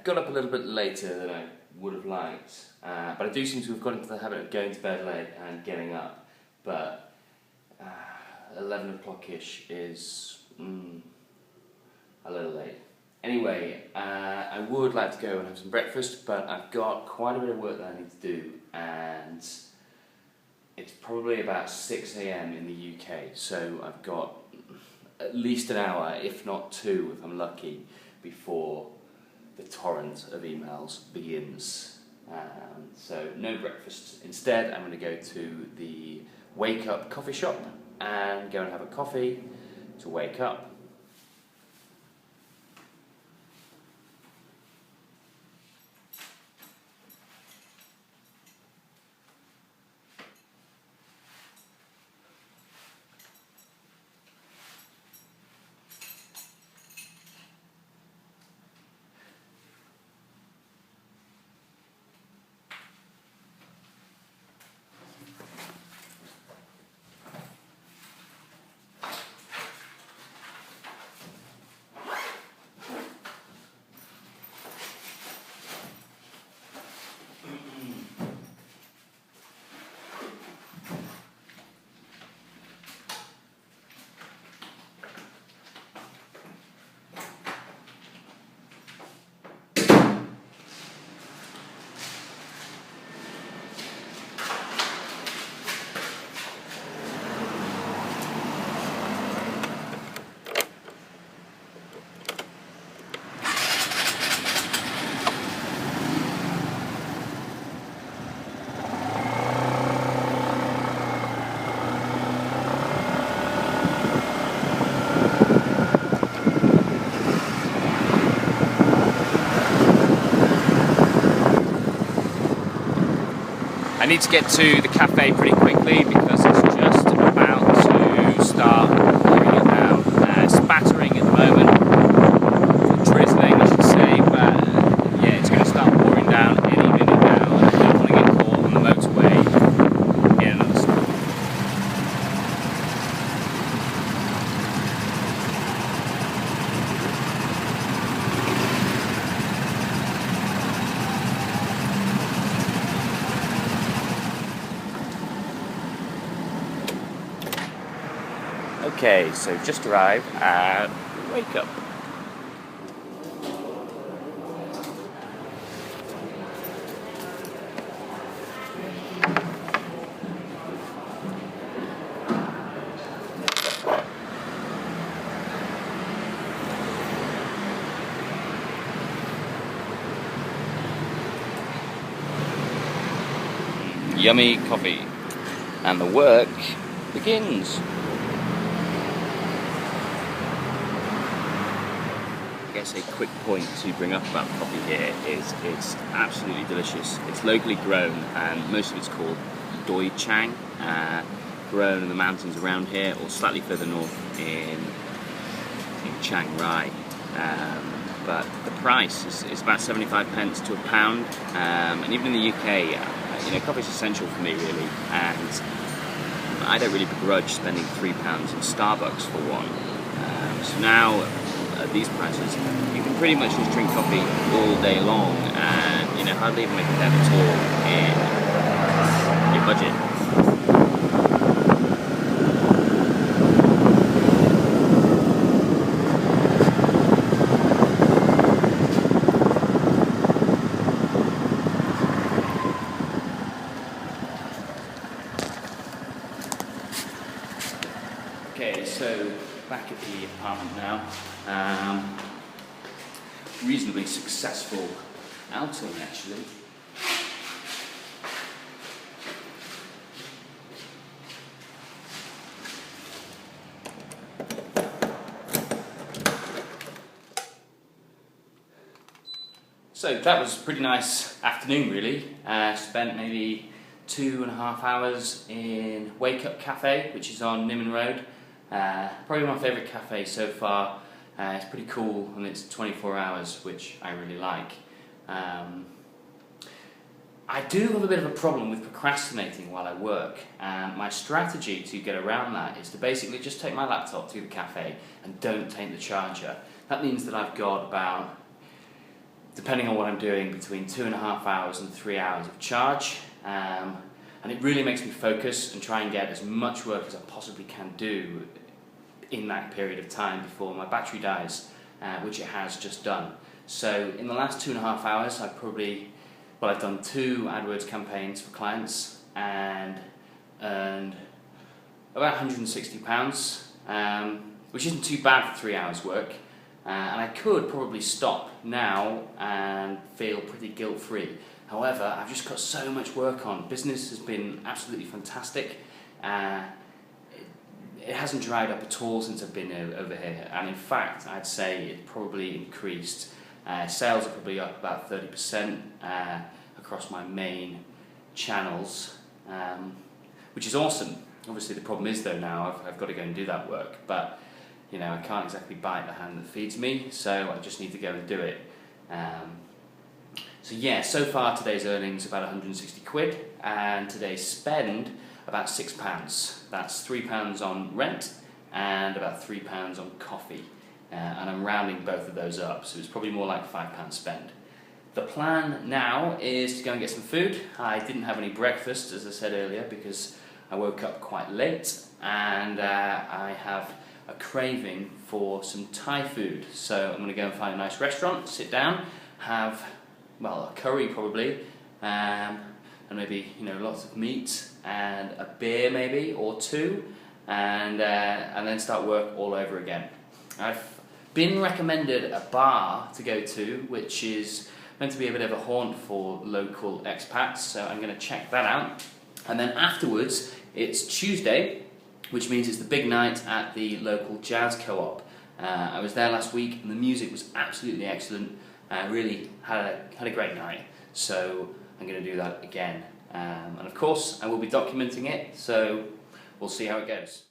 got up a little bit later than I would have liked, but I do seem to have got into the habit of going to bed late and getting up, but 11 o'clock-ish is a little late. Anyway, I would like to go and have some breakfast, but I've got quite a bit of work that I need to do, and it's probably about 6 AM in the UK, so I've got at least an hour, if not two, if I'm lucky, before the torrent of emails begins. So no breakfast. Instead, I'm going to go to the Wake Up coffee shop and go and have a coffee to wake up. I need to get to the cafe pretty quickly because it's just about to start pouring it down. Spattering at the moment, drizzling I should say, but yeah, it's going to start pouring down any minute now, and I don't want to get caught on the motorway in another storm. Okay, so just arrived at Wake Up. Yummy coffee, and the work begins. I guess a quick point to bring up about coffee here is it's absolutely delicious. It's locally grown, and most of it's called Doi Chiang, grown in the mountains around here or slightly further north in Chiang Mai. But the price is about 75 pence to a pound, and even in the UK, coffee is essential for me really, and I don't really begrudge spending £3 in Starbucks for one. So now, at these prices, you can pretty much just drink coffee all day long and hardly even make a dent at all in your budget. Okay, so back at the apartment now. Reasonably successful outing actually. So that was a pretty nice afternoon really. Spent maybe 2.5 hours in Wake Up Cafe, which is on Nimmin Road. Probably my favourite cafe so far. It's pretty cool and it's 24 hours, which I really like. I do have a bit of a problem with procrastinating while I work, and my strategy to get around that is to basically just take my laptop to the cafe and don't take the charger. That means that I've got about depending on what I'm doing, between 2.5 hours and 3 hours of charge. And it really makes me focus and try and get as much work as I possibly can do in that period of time before my battery dies, which it has just done. So in the last 2.5 hours, I've done 2 AdWords campaigns for clients and earned about £160, which isn't too bad for 3 hours work. And I could probably stop now and feel pretty guilt-free. However, I've just got so much work on. Business has been absolutely fantastic. It hasn't dried up at all since I've been over here. And in fact, I'd say it probably increased. Sales are probably up about 30% across my main channels, which is awesome. Obviously the problem is though now I've got to go and do that work, but you know, I can't exactly bite the hand that feeds me, so I just need to go and do it. So yeah, so far today's earnings about 160 quid, and today's spend about £6. That's £3 on rent and about £3 on coffee, and I'm rounding both of those up, so it's probably more like £5 spend. The plan now is to go and get some food. I didn't have any breakfast, as I said earlier, because I woke up quite late, and I have a craving for some Thai food. So I'm going to go and find a nice restaurant, sit down, have, well, a curry probably, and maybe, you know, lots of meat and a beer maybe, or 2, and then start work all over again. I've been recommended a bar to go to, which is meant to be a bit of a haunt for local expats, so I'm going to check that out. And then afterwards, it's Tuesday, which means it's the big night at the local jazz co-op. I was there last week and the music was absolutely excellent. I really had a great night, so I'm going to do that again. And of course, I will be documenting it, so we'll see how it goes.